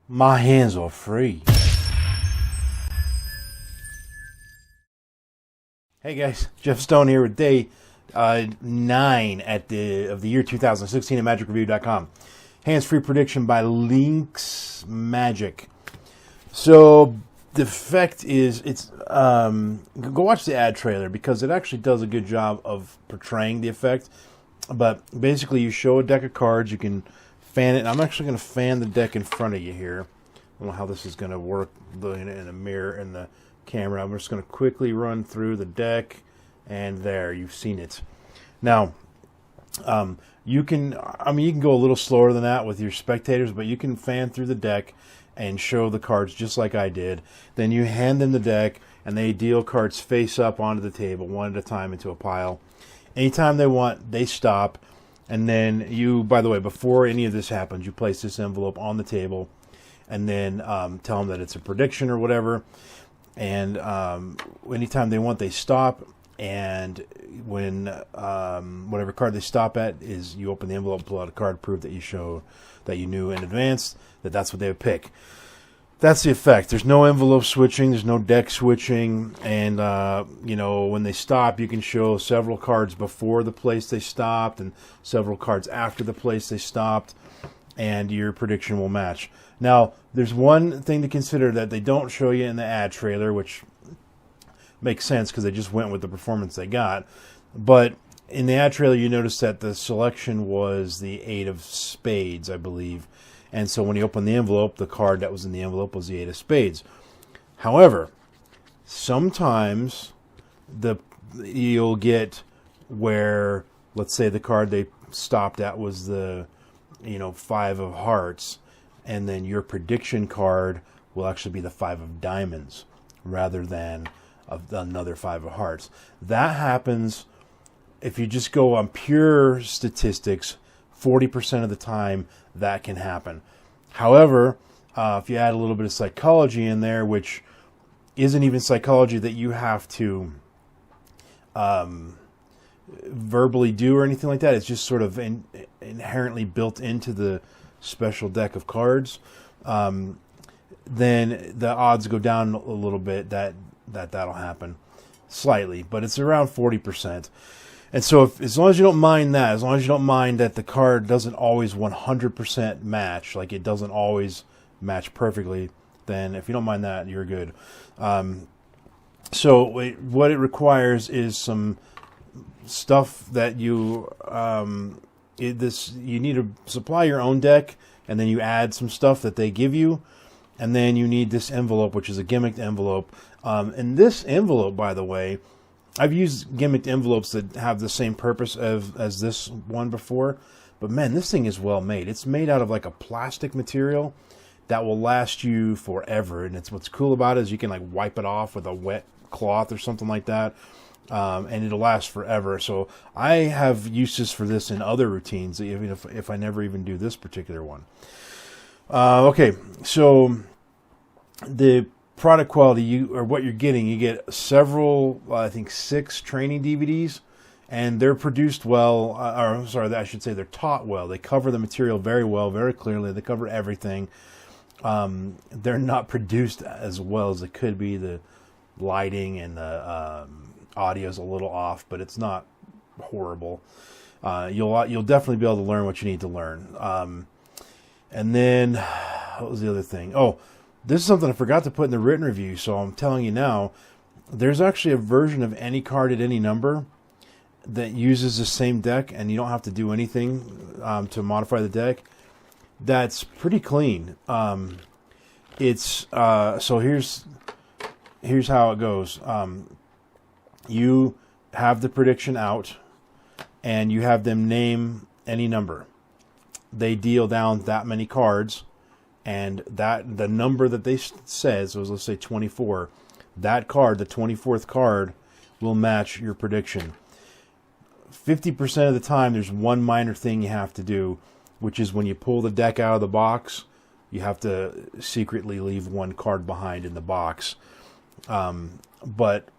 My hands are free. Hey guys, Jeff Stone here with day 9 of the year 2016 at MagicReview.com. Hands-free prediction by Lynx Magic. So the effect is, go watch the ad trailer because it actually does a good job of portraying the effect. But basically, you show a deck of cards, you can fan it. And I'm actually going to fan the deck in front of you here. I don't know how this is going to work in a mirror and the camera. I'm just going to quickly run through the deck, and there, you've seen it. Now, you can go a little slower than that with your spectators, but you can fan through the deck and show the cards just like I did. Then you hand them the deck, and they deal cards face up onto the table, one at a time into a pile. Anytime they want, they stop. And then you, by the way, before any of this happens, you place this envelope on the table and then tell them that it's a prediction or whatever. And anytime they want, they stop. And when whatever card they stop at is, you open the envelope, pull out a card, prove that you show that you knew in advance that that's what they would pick. That's the effect. There's no envelope switching. There's no deck switching. And, when they stop, you can show several cards before the place they stopped and several cards after the place they stopped, and your prediction will match. Now, there's one thing to consider that they don't show you in the ad trailer, which makes sense because they just went with the performance they got. But in the ad trailer, you notice that the selection was the 8 of spades, I believe. And so when you open the envelope, the card that was in the envelope was the 8 of spades. However, sometimes you'll get where, let's say the card they stopped at was the 5 of hearts, and then your prediction card will actually be the 5 of diamonds rather than another 5 of hearts. That happens if you just go on pure statistics. 40% of the time that can happen. However, if you add a little bit of psychology in there, which isn't even psychology that you have to verbally do or anything like that, it's just sort of inherently built into the special deck of cards, then the odds go down a little bit that'll happen slightly, but it's around 40%. And so as long as you don't mind that, as long as you don't mind that the card doesn't always 100% match, like it doesn't always match perfectly, then if you don't mind that, you're good. So what it requires is some stuff that you need to supply your own deck, and then you add some stuff that they give you, and then you need this envelope, which is a gimmicked envelope. And this envelope, by the way, I've used gimmicked envelopes that have the same purpose as this one before, but man, this thing is well made. It's made out of like a plastic material that will last you forever, and what's cool about it is you can like wipe it off with a wet cloth or something like that, and it'll last forever. So I have uses for this in other routines, even if I never even do this particular one. Okay, so the product quality, what you're getting, you get several, I think 6 training DVDs, and they're produced well, I should say they're taught well. They cover the material very well, very clearly. They cover everything. They're not produced as well as it could be. The lighting and the audio's a little off, but it's not horrible. You'll definitely be able to learn what you need to learn. And then, what was the other thing? Oh, this is something I forgot to put in the written review, so I'm telling you now. There's actually a version of any card at any number that uses the same deck, and you don't have to do anything to modify the deck. That's pretty clean. So here's how it goes. You have the prediction out, and you have them name any number. They deal down that many cards. And the number that they said, so let's say 24, that card, the 24th card, will match your prediction. 50% of the time, there's one minor thing you have to do, which is when you pull the deck out of the box, you have to secretly leave one card behind in the box. But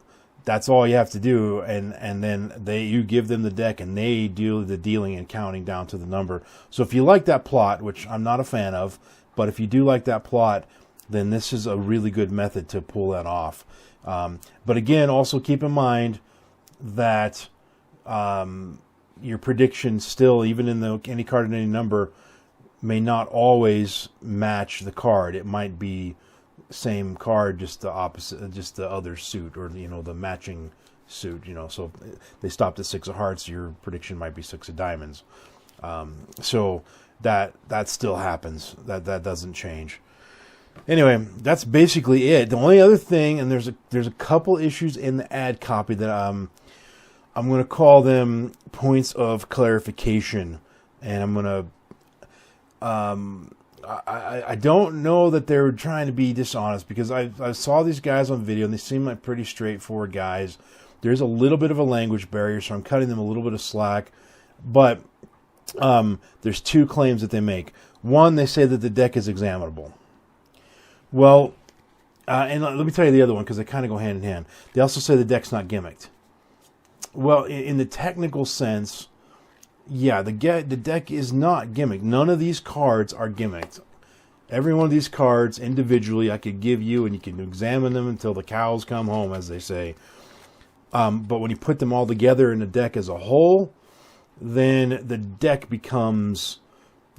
that's all you have to do, and then you give them the deck, and they do the dealing and counting down to the number. So if you like that plot, which I'm not a fan of, But if you do like that plot, then this is a really good method to pull that off. But again, also keep in mind that your prediction still, even in the any card in any number, may not always match the card. It might be same card, just the opposite, just the other suit, or the matching suit. So they stopped at 6 of hearts. Your prediction might be 6 of diamonds. So that still happens. That doesn't change. Anyway, that's basically it. The only other thing, and there's a couple issues in the ad copy that I'm going to call them points of clarification, and I'm going to I don't know that they're trying to be dishonest, because I saw these guys on video and they seem like pretty straightforward guys. There's a little bit of a language barrier, so I'm cutting them a little bit of slack. But there's 2 claims that they make. One, they say that the deck is examinable. Well, and let me tell you the other one, because they kind of go hand in hand. They also say the deck's not gimmicked. Well, in the technical sense, yeah, the deck is not gimmicked. None of these cards are gimmicked. Every one of these cards individually I could give you, and you can examine them until the cows come home, as they say. But when you put them all together in the deck as a whole, then the deck becomes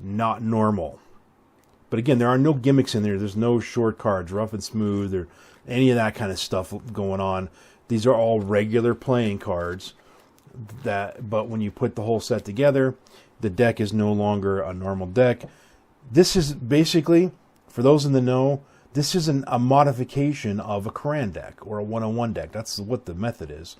not normal. But again, there are no gimmicks in there. There's no short cards, rough and smooth, or any of that kind of stuff going on. These are all regular playing cards. But when you put the whole set together, the deck is no longer a normal deck. This is basically, for those in the know, this is a modification of a Quran deck or a 101 deck. That's what the method is.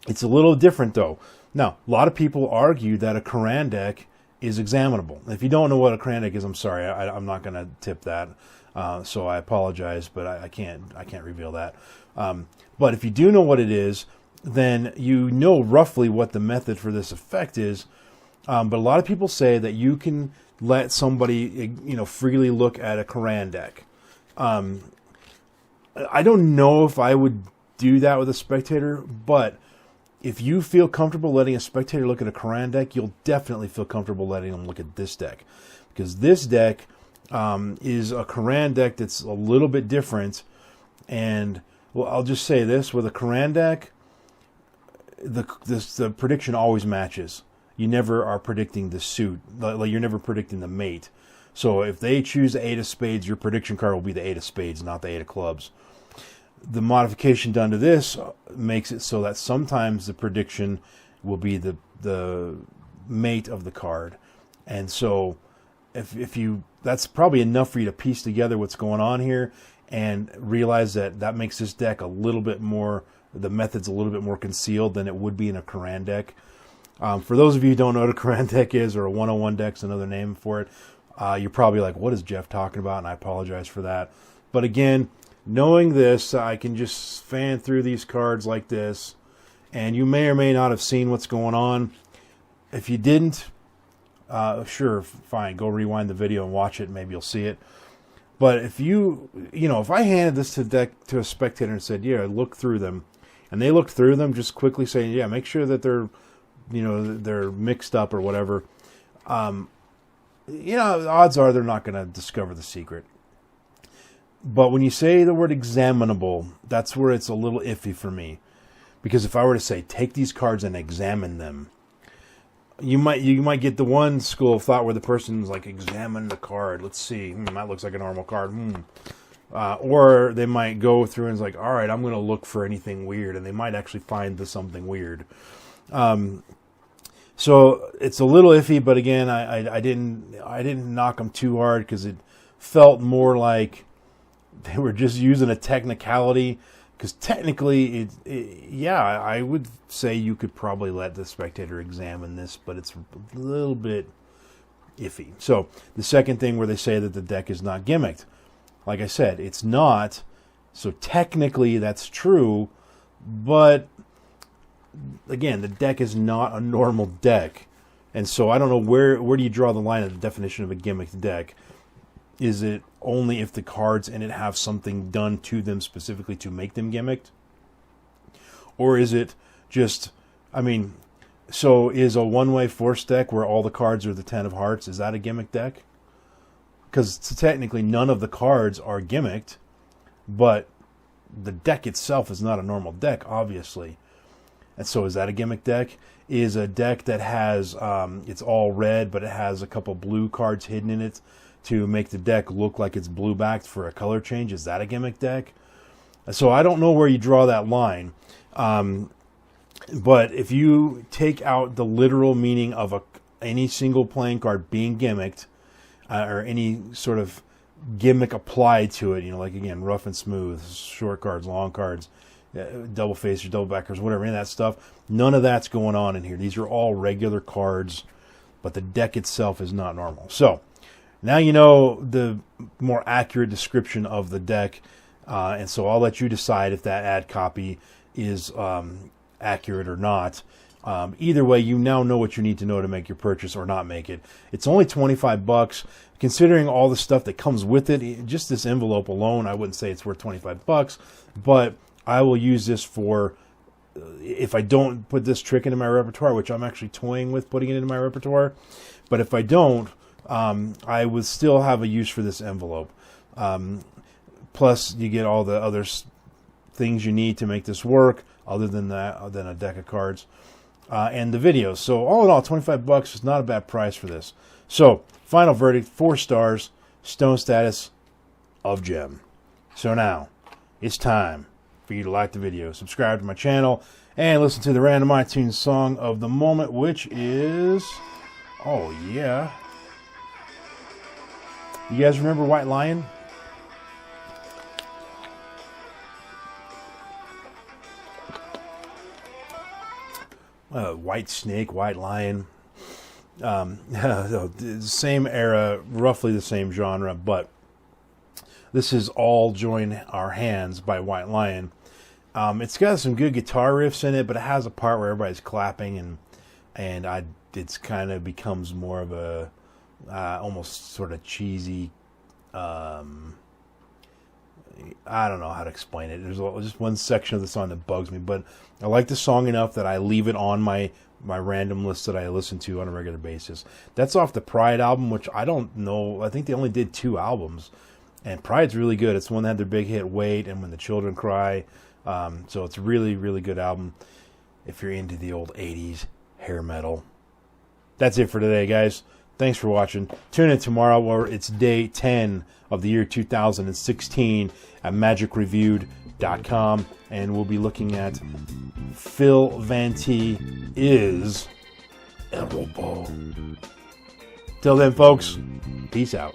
It's a little different, though. Now, a lot of people argue that a Quran deck is examinable. If you don't know what a Quran deck is, I'm sorry, I'm not going to tip that. So I apologize, but I can't reveal that. But if you do know what it is, then you know roughly what the method for this effect is. But a lot of people say that you can let somebody, freely look at a Quran deck. I don't know if I would do that with a spectator, but if you feel comfortable letting a spectator look at a Quran deck, you'll definitely feel comfortable letting them look at this deck. Because this deck is a Quran deck that's a little bit different. And, well, I'll just say this, with a Quran deck, the prediction always matches. You never are predicting the suit. Like, you're never predicting the mate. So if they choose the 8 of spades, your prediction card will be the 8 of spades, not the 8 of clubs. The modification done to this makes it so that sometimes the prediction will be the mate of the card. And so if you, that's probably enough for you to piece together what's going on here and realize that makes this deck a little bit more, the method's a little bit more concealed than it would be in a Quran deck. For those of you who don't know what a Quran deck is, or a 101 deck's another name for it, you're probably like, what is Jeff talking about? And I apologize for that. But again, knowing this, I can just fan through these cards like this, and you may or may not have seen what's going on. If you didn't, sure, fine, go rewind the video and watch it, maybe you'll see it. But if if I handed this to a spectator and said, yeah, look through them, and they looked through them, just quickly saying, yeah, make sure that they're mixed up or whatever, the odds are they're not going to discover the secret. But when you say the word examinable, that's where it's a little iffy for me. Because if I were to say, take these cards and examine them, you might get the one school of thought where the person's like, examine the card. Let's see. That looks like a normal card. Or they might go through and it's like, all right, I'm going to look for anything weird. And they might actually find something weird. So it's a little iffy, but again, I didn't knock them too hard because it felt more like they were just using a technicality. Because technically, I would say you could probably let the spectator examine this, but it's a little bit iffy. So the second thing where they say that the deck is not gimmicked, like I said, it's not. So technically, that's true, but again, the deck is not a normal deck. And so I don't know where do you draw the line of the definition of a gimmicked deck? Is it only if the cards in it have something done to them specifically to make them gimmicked? Or is it just, so is a one-way force deck where all the cards are the 10 of hearts, is that a gimmick deck? because technically none of the cards are gimmicked, but the deck itself is not a normal deck, obviously. And so is that a gimmick deck? Is a deck that has, it's all red, but it has a couple blue cards hidden in it to make the deck look like it's blue backed for a color change. Is that a gimmick deck? So I don't know where you draw that line. But if you take out the literal meaning of any single playing card being gimmicked, or any sort of gimmick applied to it, like, again, rough and smooth, short cards, long cards, double facers, double backers, whatever, any of that stuff, none of that's going on in here. These are all regular cards, but the deck itself is not normal. So now you know the more accurate description of the deck, and so I'll let you decide if that ad copy is accurate or not. Either way, you now know what you need to know to make your purchase or not make it. It's only $25. Considering all the stuff that comes with it, just this envelope alone, I wouldn't say it's worth $25, but I will use this for, if I don't put this trick into my repertoire, which I'm actually toying with putting it into my repertoire, but if I don't, I would still have a use for this envelope. Plus, you get all the other things you need to make this work, other than that, than a deck of cards. And the videos. So all in all, $25 is not a bad price for this. So final verdict, 4 stars, stone status of gem. So now it's time for you to like the video, subscribe to my channel, and listen to the random iTunes song of the moment, which is, oh yeah, you guys remember White Lion? White Snake, White Lion, same era, roughly the same genre, but this is All Join Our Hands by White Lion. It's got some good guitar riffs in it, but it has a part where everybody's clapping, and it's kind of becomes more of a almost sort of cheesy. I don't know how to explain it. There's just one section of the song that bugs me, but I like the song enough that I leave it on my random list that I listen to on a regular basis. That's off the Pride album, which I don't know. I think they only did 2 albums, and Pride's really good. It's the one that had their big hit, Wait, and When the Children Cry. So it's a really, really good album if you're into the old 80s hair metal. That's it for today, guys. Thanks for watching. Tune in tomorrow where it's day 10 of the year 2016 at magicreviewed.com, and we'll be looking at Phil Vantee Is Elbow. Till then, folks, peace out.